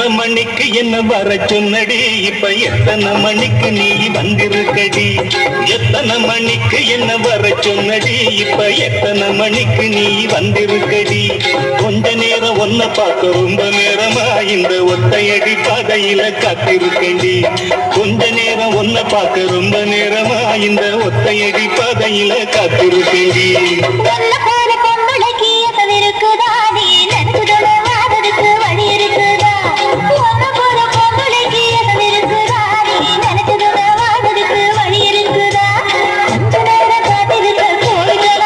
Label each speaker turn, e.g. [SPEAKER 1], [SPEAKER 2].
[SPEAKER 1] எத்தனை மணிக்கு என்ன வர சொன்னடி இப்ப எத்தனை மணிக்கு நீ வந்திருக்கடி எத்தனை மணிக்கு என்ன வர சொன்னடி இப்ப எத்தனை மணிக்கு நீ வந்திருக்கடி கொஞ்ச நேரம் ஒன்ன பார்க்க ரொம்ப நேரமா இந்த ஒத்தையடி பாதையில காத்திருக்கடி கொஞ்ச நேரம் ஒன்ன பார்க்க ரொம்ப நேரமா இந்த ஒத்தையடி பாதையில காத்திருக்கடி